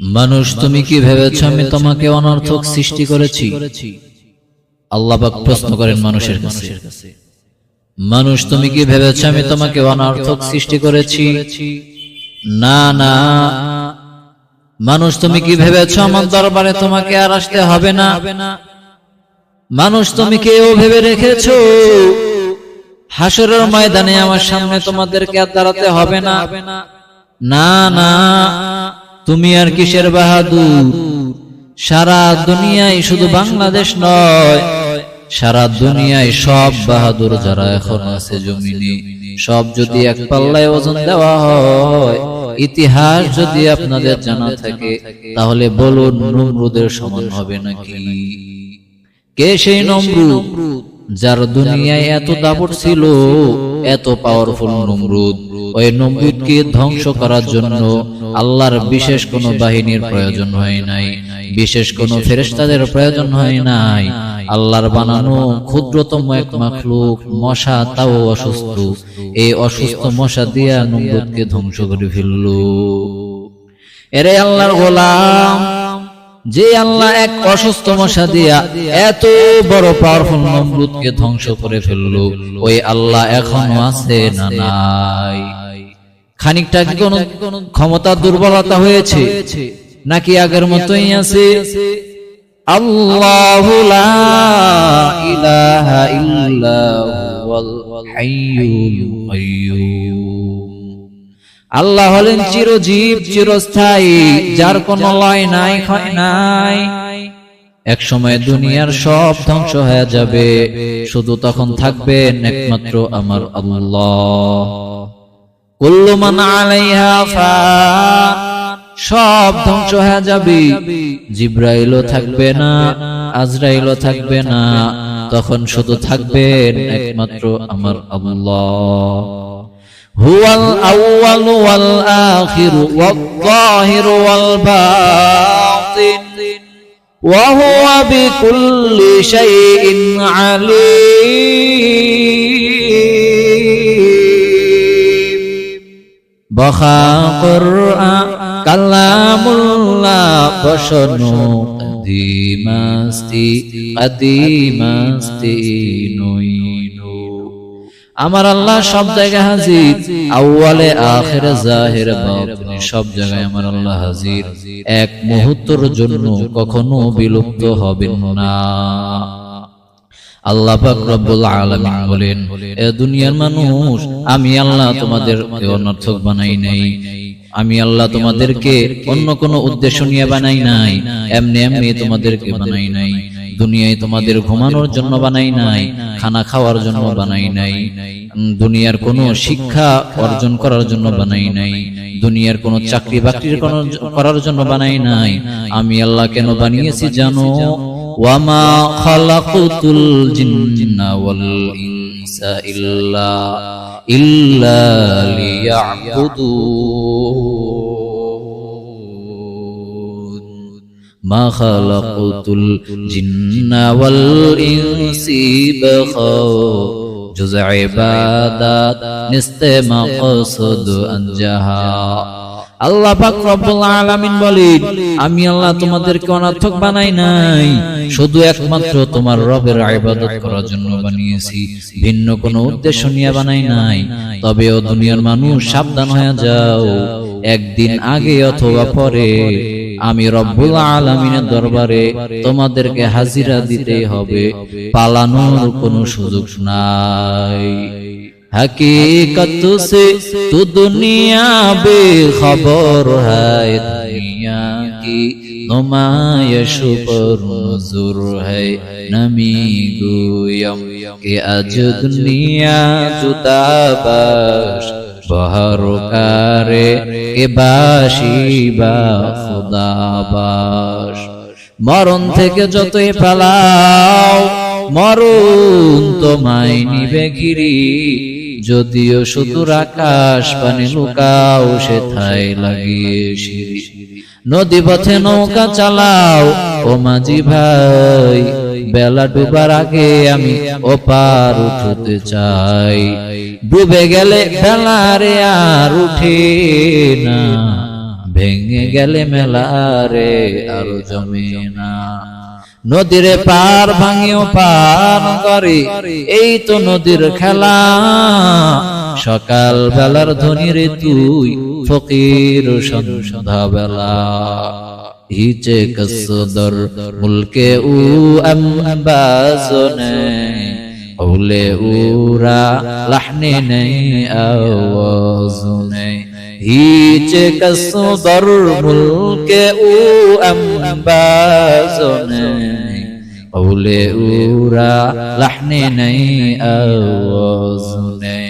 মানুষ তুমি কি ভেবেছো আমি তোমাকে অনর্থক সৃষ্টি করেছি? আল্লাহ পাক প্রশ্ন করেন মানুষের কাছে, মানুষ তুমি কি ভেবেছো আমি তোমাকে অনর্থক সৃষ্টি করেছি? না না। মানুষ তুমি কি ভেবেছো আমার দরবারে তোমাকে আর আসতে হবে না? মানুষ তুমি কেউ ভেবে রেখেছো হাসরের ময়দানে আমার সামনে তোমাদেরকে আর দাঁড়াতে হবে না? না না। তুমি আর কিসের বাহাদুর? সারা দুনিয়ায়, শুধু বাংলাদেশ নয়, সারা দুনিয়ায় সব বাহাদুর যারা এখন আছে জমিনে, সব যদি এক পাল্লায় ওজন দেওয়া হয়, ইতিহাস যদি আপনাদের জানা থাকে, তাহলে বলুন নমরুদের সমান হবে নাকি? কে সেই নমরুদ যার দুনিয়ায় এত দাপট ছিল, এত পাওয়ারফুল নমরুদ? ওই নমরুদকে ধ্বংস করার জন্য আল্লাহর বিশেষ কোনো বাহিনীর প্রয়োজন হয় নাই, বিশেষ কোনো ফেরেশতাদের প্রয়োজন হয় নাই। আল্লাহর বানানো ক্ষুদ্রতম এক মাখলুক মশা, তাও অসুস্থ, এই অসুস্থ মশা দিয়া নমরুদকে ধ্বংস করে ফেলল। এরে আল্লাহর গোলাম, যে আল্লাহ এক অসুস্থ মশা দিয়া এত বড় পাওয়ারফুল নমরুদকে ধ্বংস করে ফেললো, ওই আল্লাহ এখনো আছে না নাই? খানিকটা কি কোন ক্ষমতার দুর্বলতা হয়েছে নাকি আগের মতোই আছে? আল্লাহু লা ইলাহা ইল্লা হুয়াল হাইয়ুল কাইয়্যুম। আল্লাহ হলেন চিরজীব, চিরস্থায়ী, যার কোনো লয় নাই, ক্ষয় নাই। এক সময় দুনিয়ার সব ধ্বংস হয়ে যাবে, শুধু তখন থাকবেন একমাত্র আমার আল্লাহ। কুল্লু মান আলাইহা ফান, সব ধ্বংস হয়ে যাবে, জিবরাইলও থাকবে না, আজরাইলও থাকবে না, তখন শুধু থাকবেন একমাত্র আমার আল্লাহ। হুয়াল আউয়াল ওয়াল আখির ওয়াল যাহির ওয়াল বাতিন ওয়া হুয়া বিকুল্লি শাইইন আলীম। বখা কুরআন কালামুল্লাহ বসনো কাদিমাস্তি কাদিমাস্তি নইনো। আমার আল্লাহ সব জায়গায় হাজির, আউয়ালে আখিরে জাহিরে বাতিনে সব জায়গায় আমার আল্লাহ হাজির, এক মুহূর্তের জন্য কখনো বিলুপ্ত হবেন না। আল্লাহ পাক রব্বুল আলামিন বলেন, এ দুনিয়ার মানুষ, আমি আল্লাহ তোমাদেরকে অনর্থক বানাই নাই, আমি আল্লাহ তোমাদেরকে অন্য কোনো উদ্দেশ্য নিয়ে বানাই নাই, এমনি এমনি তোমাদেরকে বানাই নাই। দুনিয়ায় তোমাদের ঘুমানোর জন্য বানাই নাই, খানা খাওয়ার জন্য বানাই নাই, দুনিয়ার কোনো শিক্ষা অর্জন করার জন্য বানাই নাই, দুনিয়ার কোনো চাকরি বাকরি করার জন্য বানাই নাই। আমি আল্লাহ কেন বানিয়েছি জানো? ওয়ামা খালাকুতুল জিন্না ওয়াল ইনসা ইল্লা লিয়াবুদুন। মা খালাকুতুল জিন্না ওয়াল ইনসি জুজ ইবাদাত নিস্তে মাকসুদ আনজাহা। আল্লাহ পাক রব্বুল আলামিন বলেন, আমি আল্লাহ তোমাদেরকে অনর্থক বানাই নাই, শুধু একমাত্র তোমার রবের ইবাদত করার জন্য বানিয়েছি, ভিন্ন কোনো উদ্দেশ্য নিয়ে বানাই নাই। তবে ও দুনিয়ার মানুষ, সাবধান হয়ে যাও, একদিন আগে অথবা পরে আমি রব্বুল আলামিনের দরবারে তোমাদেরকে হাজিরা দিতে হবে, পালানোর কোনো সুযোগ নাই। हकीकत से तो दुनिया बेखबर है, दुनिया की नुमाइश पर नज़र है, नमी गोयम के आज दुनिया जुदा बाश, बहर कारे के बाशी बा खुदा बाश। मरण থেকে যতই পালাও, মরণ তোমায় নিবে ঘিরি, যদিও সুদূর আকাশ পানে লুকাও, সেথায় লাগিয়ে সিঁড়ি। নদী পথে নৌকা চালাও ও মাঝি ভাই, বেলা ডুবার আগে আমি ওপার উঠতে চাই। ডুবে গেলে বেলা রে আর উঠে না, ভেঙে গেলে মেলা রে আর জমে না। নদীর পার ভাঙিও পার করে, এই তো নদীর খেলা। সকাল বেলার ধনী রে তুই, ফকির সন্ধ্যা বেলা। হিচে কসদর মুলকে উ আম্বাজনে, ওলে উরা লাহনে নেই আওয়াজ নেই। হিচে কসদর মুলকে উ আম্বাজনে, ওলে উরা লাহনে নেই আওয়াজ নেই।